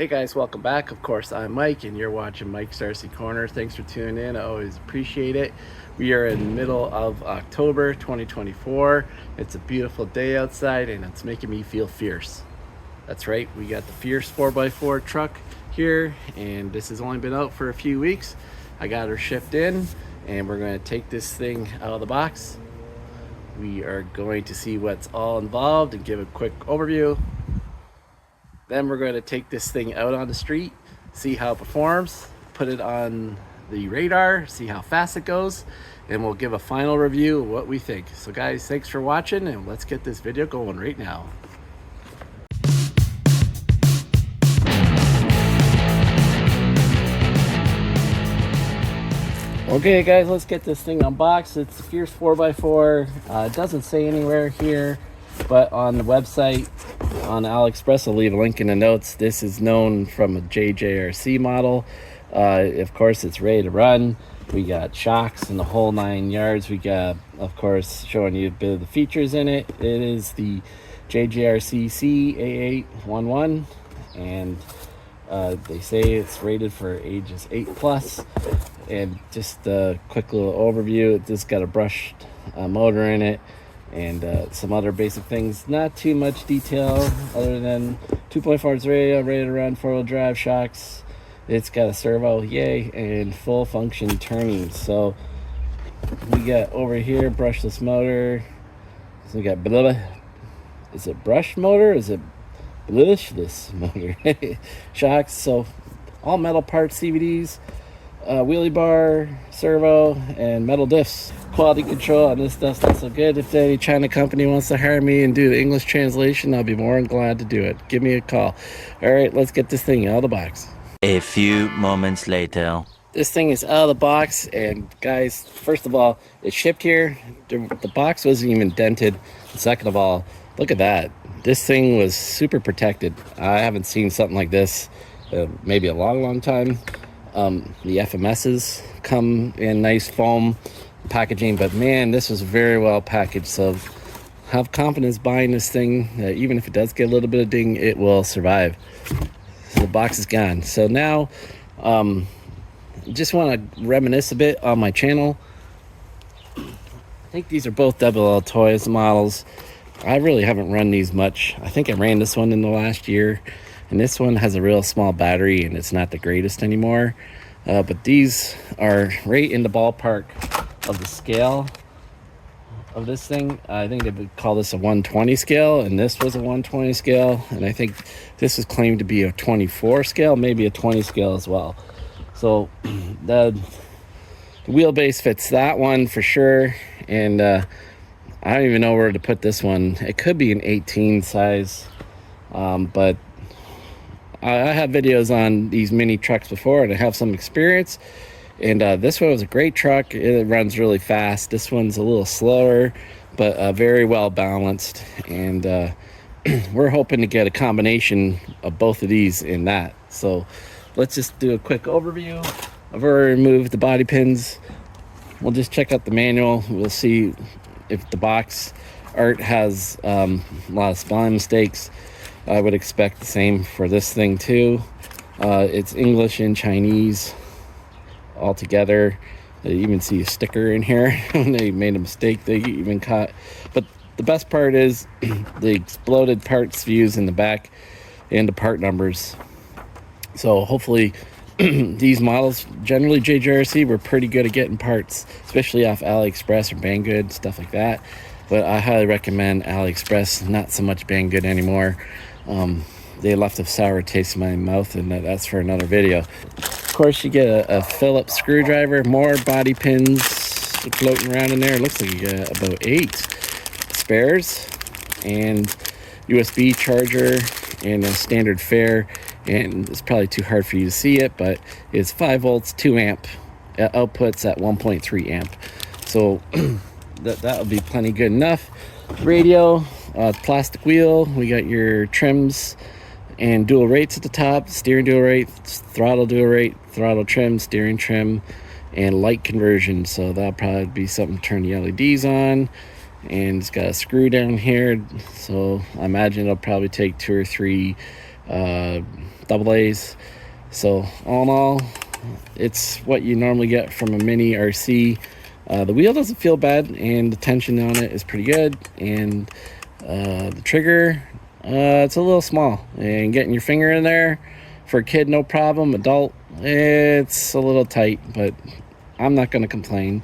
Hey guys, welcome back. Of course, I'm Mike and you're watching Mike's RC Corner. Thanks for tuning in. I always appreciate it. We are in the middle of October 2024. It's a beautiful day outside and it's making me feel fierce. That's right, we got the Fierce 4x4 truck here and this has only been out for a few weeks. I got her shipped in and we're going to take this thing out of the box. We are going to see what's all involved and give a quick overview. Then we're going to take this thing out on the street, see how it performs, put it on the radar, see how fast it goes, and we'll give a final review of what we think. So guys, thanks for watching and let's get this video going right now. Okay guys, let's get this thing unboxed. It's the Fierce 4x4. It doesn't say anywhere here, but on the website, on AliExpress, I'll leave a link in the notes. This is known from a JJRC model. Of course, it's ready to run. We got shocks and the whole 9 yards. We got, of course, showing you a bit of the features in it. It is the JJRC C8811, and they say it's rated for ages 8+. And just a quick little overview. It just got a brushed motor in it and some other basic things. Not too much detail other than 2.4 radio, ready to run, 4-wheel drive shocks. It's got a servo, yay, and full function turning. So we got over here brushless motor. So we got blah, is it brush motor? Is it brushless motor? Shocks. So all metal parts, CVDs. Wheelie bar, servo, and metal diffs. Quality control on this stuff's not so good. If any China company wants to hire me and do the English translation, I'll be more than glad to do it. Give me a call. All right, let's get this thing out of the box. A few moments later. This thing is out of the box, and guys, first of all, it shipped here. The box wasn't even dented. Second of all, look at that. This thing was super protected. I haven't seen something like this maybe a long time. The FMSs come in nice foam packaging, but man, this was very well packaged. So have confidence buying this thing. Even if it does get a little bit of ding, it will survive. So the box is gone. So now, just want to reminisce a bit on my channel. I think these are both Double L Toys models. I really haven't run these much. I think I ran this one in the last year. And this one has a real small battery and it's not the greatest anymore. But these are right in the ballpark of the scale of this thing. I think they would call this a 120 scale, and this was a 120 scale. And I think this is claimed to be a 24 scale, maybe a 20 scale as well. So the wheelbase fits that one for sure. And I don't even know where to put this one. It could be an 18 size, but I have videos on these mini trucks before and I have some experience, and this one was a great truck. It runs really fast. This one's a little slower, but very well balanced, and we're hoping to get a combination of both of these in that. So let's just do a quick overview. I've already removed the body pins. We'll just check out the manual. We'll see if the box art has a lot of spelling mistakes. I would expect the same for this thing too. It's English and Chinese all together. You even see a sticker in here. When they made a mistake, they even caught. But the best part is the exploded parts views in the back and the part numbers. So hopefully these models, generally JJRC, were pretty good at getting parts, especially off AliExpress or Banggood, stuff like that. But I highly recommend AliExpress, not so much Banggood anymore. They left a sour taste in my mouth, and that's for another video. Of course, you get a Phillips screwdriver, more body pins floating around in there. It looks like you got about 8 spares, and USB charger, and a standard fare. And it's probably too hard for you to see it, but it's 5 volts, 2 amp outputs at 1.3 amp. So that'll be plenty good enough. Radio, plastic wheel. We got your trims and dual rates at the top. Steering dual rate, throttle dual rate, throttle trim, steering trim, and light conversion. So that'll probably be something to turn the LEDs on. And it's got a screw down here, so I imagine it'll probably take 2 or 3 double A's. So all in all, it's what you normally get from a mini RC. The wheel doesn't feel bad, and the tension on it is pretty good, and the trigger, it's a little small, and getting your finger in there for a kid, no problem. Adult, it's a little tight, but I'm not going to complain.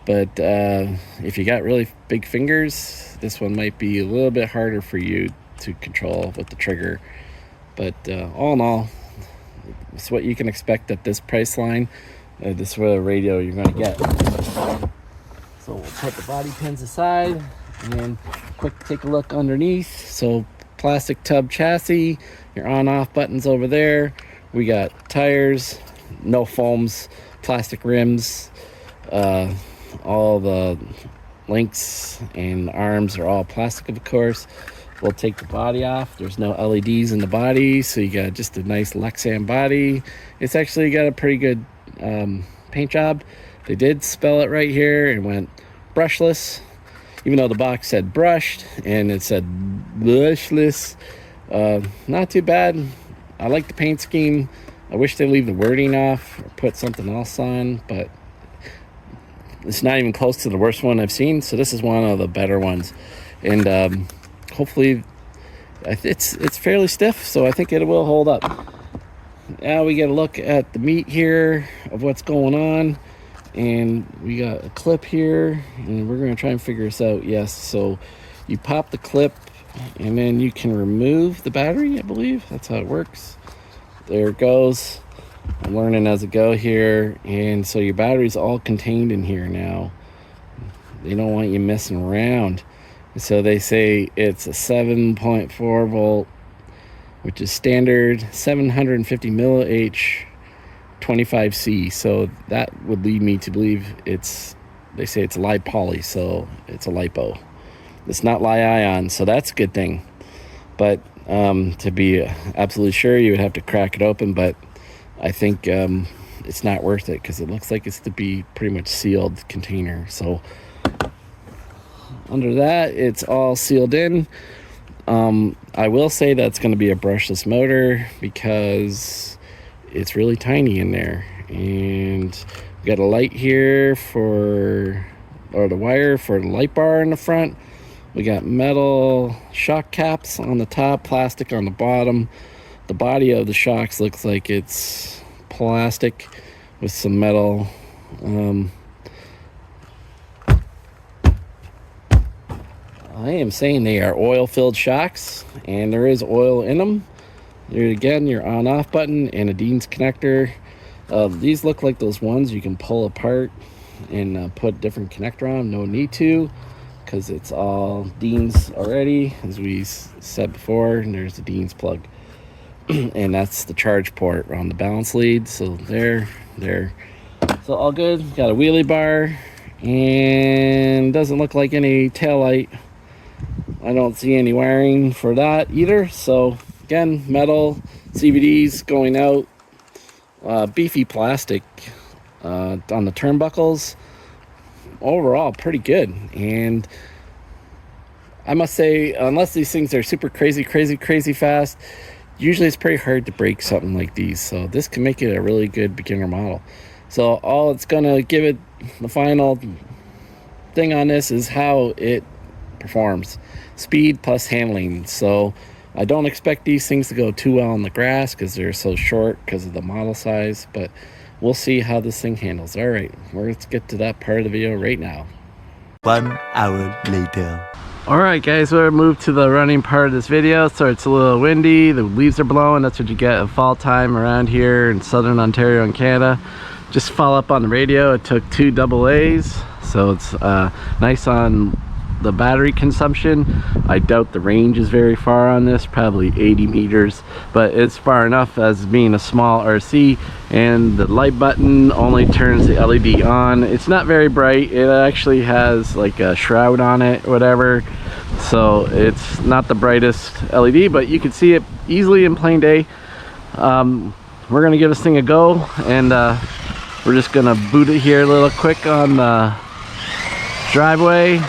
But if you got really big fingers, this one might be a little bit harder for you to control with the trigger. But all in all, it's what you can expect at this price line. This is the radio you're going to get. So we'll put the body pins aside and quick take a look underneath. So plastic tub chassis, your on-off buttons over there. We got tires, no foams, plastic rims. All the links and arms are all plastic, of course. We'll take the body off. There's no LEDs in the body, so you got just a nice Lexan body. It's actually got a pretty good paint job. They did spell it right here and went brushless, even though the box said brushed and it said brushless. Not too bad. I like the paint scheme. I wish they'd leave the wording off or put something else on, but it's not even close to the worst one I've seen. So this is one of the better ones, and hopefully it's fairly stiff, so I think it will hold up. Now we get a look at the meat here of what's going on, and we got a clip here, and we're going to try and figure this out. Yes, so you pop the clip and then you can remove the battery, I believe that's how it works. There it goes. I'm learning as I go here. And so your battery's all contained in here now. They don't want you messing around. So they say it's a 7.4 volt, which is standard, 750 mAh 25C. So that would lead me to believe they say it's light poly, so it's a LiPo. It's not Li-ion, so that's a good thing. But to be absolutely sure, you would have to crack it open, but I think it's not worth it because it looks like it's to be pretty much sealed container. So under that, it's all sealed in. I will say that's going to be a brushless motor because it's really tiny in there. And we got a light here or the wire for the light bar in the front. We got metal shock caps on the top, plastic on the bottom. The body of the shocks looks like it's plastic with some metal. I am saying they are oil-filled shocks, and there is oil in them. There again, your on-off button and a Dean's connector. These look like those ones you can pull apart and put different connector on. No need to, because it's all Dean's already, as we said before. And there's the Dean's plug. And that's the charge port on the balance lead. So there. So all good. Got a wheelie bar, and doesn't look like any taillight. I don't see any wiring for that either. So again, metal CVDs going out, beefy plastic on the turnbuckles. Overall pretty good. And I must say, unless these things are super crazy fast, usually it's pretty hard to break something like these. So this can make it a really good beginner model. So all it's gonna give it, the final thing on this, is how it performs. Speed plus handling. So I don't expect these things to go too well on the grass because they're so short because of the model size, but we'll see how this thing handles. All right, let's get to that part of the video right now. 1 hour later. All right, guys, we're moved to the running part of this video. So it's a little windy, the leaves are blowing. That's what you get at fall time around here in southern Ontario and Canada. Just follow up on the radio. It took 2 AA, so it's nice on the battery consumption. I doubt the range is very far on this, probably 80 meters, but it's far enough as being a small RC. And the light button only turns the LED on. It's not very bright. It actually has like a shroud on it or whatever, so it's not the brightest LED, but you can see it easily in plain day. We're gonna give this thing a go, and we're just gonna boot it here a little quick on the driveway,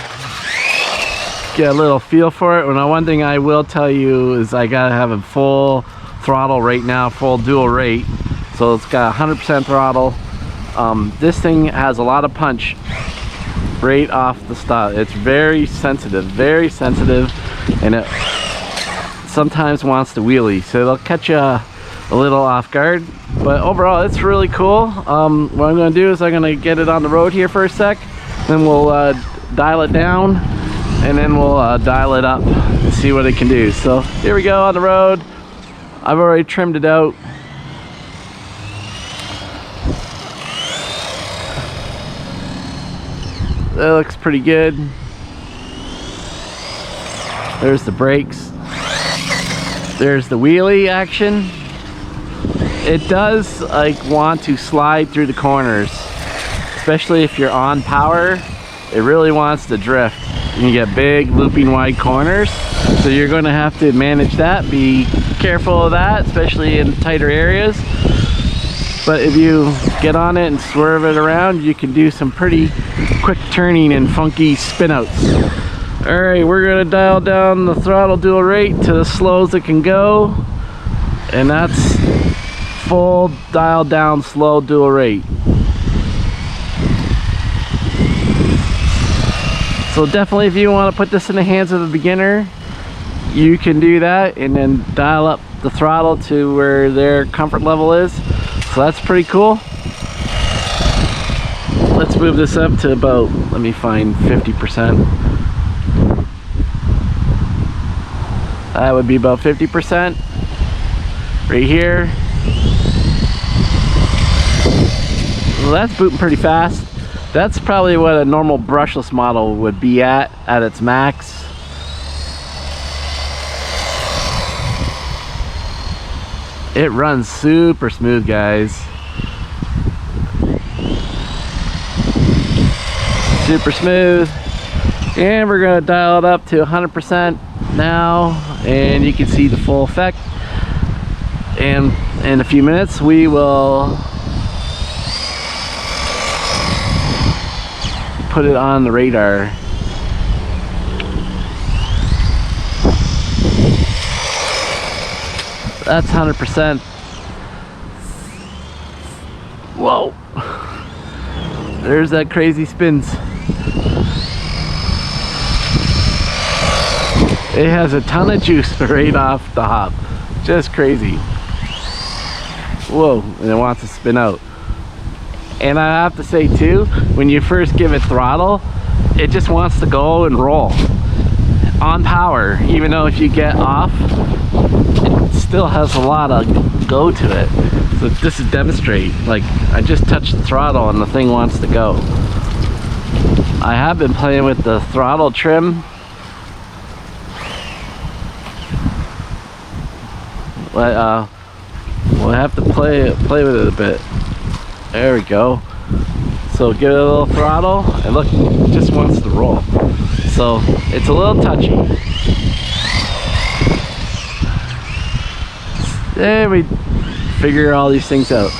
get a little feel for it. Well, now one thing I will tell you is I gotta have a full throttle right now, full dual rate. So it's got 100% throttle. This thing has a lot of punch right off the start. It's very sensitive, and it sometimes wants to wheelie, so it'll catch you a little off guard. But overall, it's really cool. What I'm going to do is I'm going to get it on the road here for a sec, then we'll dial it down, and then we'll dial it up and see what it can do. So here we go on the road. I've already trimmed it out. That looks pretty good. There's the brakes. There's the wheelie action. It does like want to slide through the corners, especially if you're on power. It really wants to drift. You get big looping wide corners, so you're going to have to manage that. Be careful of that, especially in tighter areas. But if you get on it and swerve it around, you can do some pretty quick turning and funky spin outs. All right, we're gonna dial down the throttle dual rate to as slow as it can go, and that's full dial down slow dual rate. So definitely, if you want to put this in the hands of a beginner, you can do that, and then dial up the throttle to where their comfort level is. So that's pretty cool. Let's move this up to about, let me find 50%. That would be about 50% right here. Well, that's booting pretty fast. That's probably what a normal brushless model would be at its max. It runs super smooth, guys. Super smooth. And we're gonna dial it up to 100% now, and you can see the full effect. And in a few minutes, we will put it on the radar. That's 100%. Whoa. There's that crazy spins. It has a ton of juice right off the hop. Just crazy. Whoa, and it wants to spin out. And I have to say too, when you first give it throttle, it just wants to go and roll on power. Even though if you get off, it still has a lot of go to it. So this is demonstrate, like I just touched the throttle and the thing wants to go. I have been playing with the throttle trim. But we'll have to play with it a bit. There we go. So give it a little throttle, and look, it just wants to roll. So it's a little touchy. There we figure all these things out.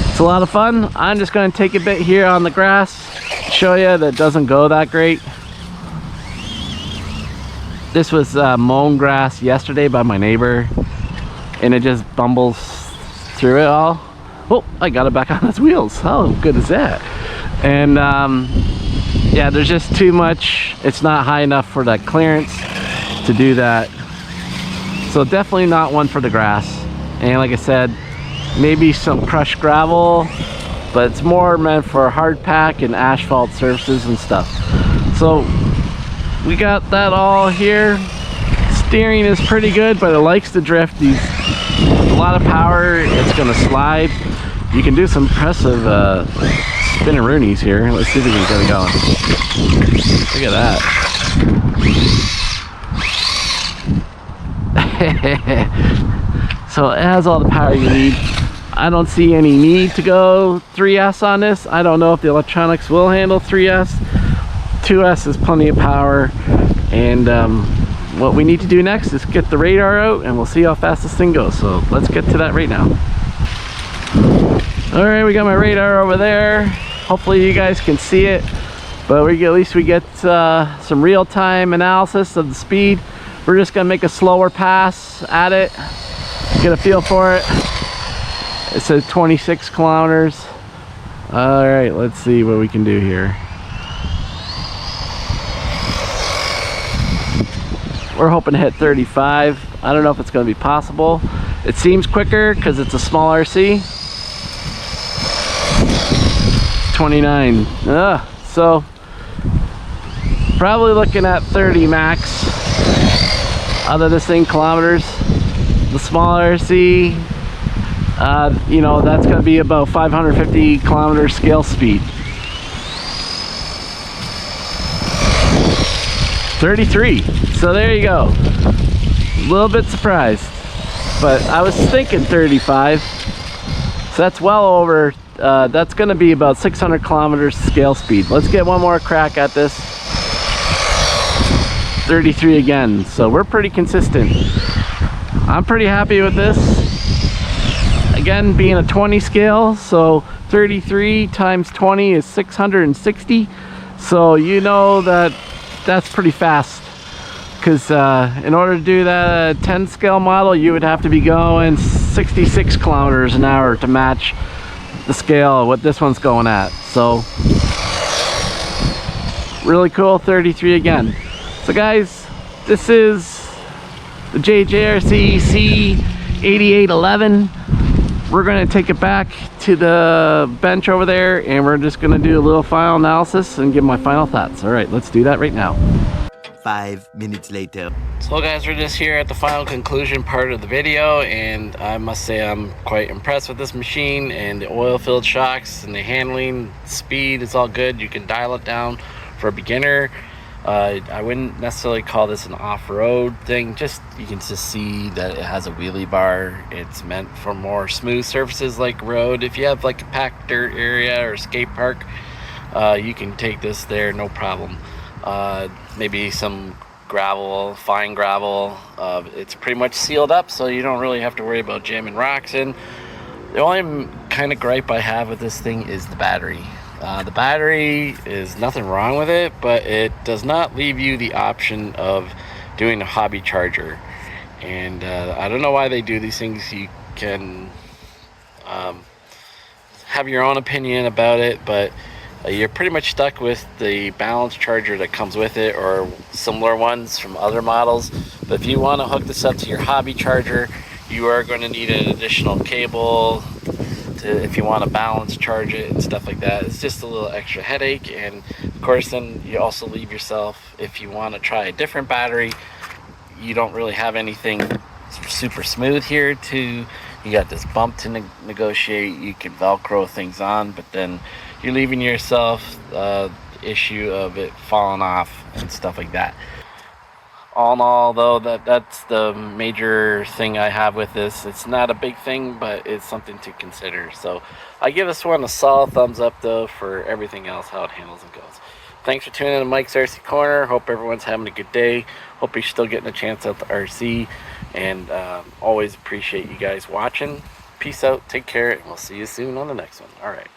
It's a lot of fun. I'm just going to take a bit here on the grass, show you that it doesn't go that great. This was mown grass yesterday by my neighbor, and it just bumbles through it all. Oh, I got it back on its wheels. How good is that? And yeah, there's just too much. It's not high enough for that clearance to do that. So definitely not one for the grass. And like I said, maybe some crushed gravel, but it's more meant for hard pack and asphalt surfaces and stuff. So we got that all here. Steering is pretty good, but it likes to drift. A lot of power, it's gonna slide. You can do some impressive spinneroonies here. Let's see if we can get it going. Look at that. So it has all the power you need. I don't see any need to go 3S on this. I don't know if the electronics will handle 3S. 2S is plenty of power. And what we need to do next is get the radar out, and we'll see how fast this thing goes. So let's get to that right now. All right, we got my radar over there. Hopefully you guys can see it, but at least we get some real-time analysis of the speed. We're just gonna make a slower pass at it, get a feel for it. It says 26 kilometers. All right, let's see what we can do here. We're hoping to hit 35. I don't know if it's going to be possible. It seems quicker because it's a small RC. 29. So probably looking at 30 max out of this thing kilometers. The small RC, you know, that's going to be about 550 kilometer scale speed. 33. So there you go. A little bit surprised, but I was thinking 35. So that's well over. That's going to be about 600 kilometers scale speed. Let's get one more crack at this. 33 again. So we're pretty consistent. I'm pretty happy with this. Again, being a 20 scale, so 33 times 20 is 660. So you know that that's pretty fast, because in order to do that 10 scale model, you would have to be going 66 kilometers an hour to match the scale of what this one's going at. So really cool. 33 again. So guys, this is the JJRC C8811. We're going to take it back to the bench over there, and we're just going to do a little final analysis and give my final thoughts. All right, let's do that right now. 5 minutes later. So guys, we're just here at the final conclusion part of the video, and I must say I'm quite impressed with this machine, and the oil-filled shocks and the handling speed is all good. You can dial it down for a beginner. I wouldn't necessarily call this an off-road thing. Just, you can just see that it has a wheelie bar. It's meant for more smooth surfaces like road. If you have like a packed dirt area or a skate park, you can take this there, no problem. Maybe some gravel, fine gravel. It's pretty much sealed up, so you don't really have to worry about jamming rocks in. The only kind of gripe I have with this thing is the battery. The battery is nothing wrong with it, but it does not leave you the option of doing a hobby charger. And I don't know why they do these things. You can have your own opinion about it, but you're pretty much stuck with the balance charger that comes with it, or similar ones from other models. But if you want to hook this up to your hobby charger, you are going to need an additional cable if you want to balance charge it and stuff like that. It's just a little extra headache, and of course then you also leave yourself, if you want to try a different battery, you don't really have anything super smooth here you got this bump to negotiate. You can velcro things on, but then you're leaving yourself the issue of it falling off and stuff like that. All in all, though, that's the major thing I have with this. It's not a big thing, but it's something to consider. So I give this one a solid thumbs up, though, for everything else, how it handles and goes. Thanks for tuning in to Mike's RC Corner. Hope everyone's having a good day. Hope you're still getting a chance at the RC, and always appreciate you guys watching. Peace out, take care, and we'll see you soon on the next one. All right.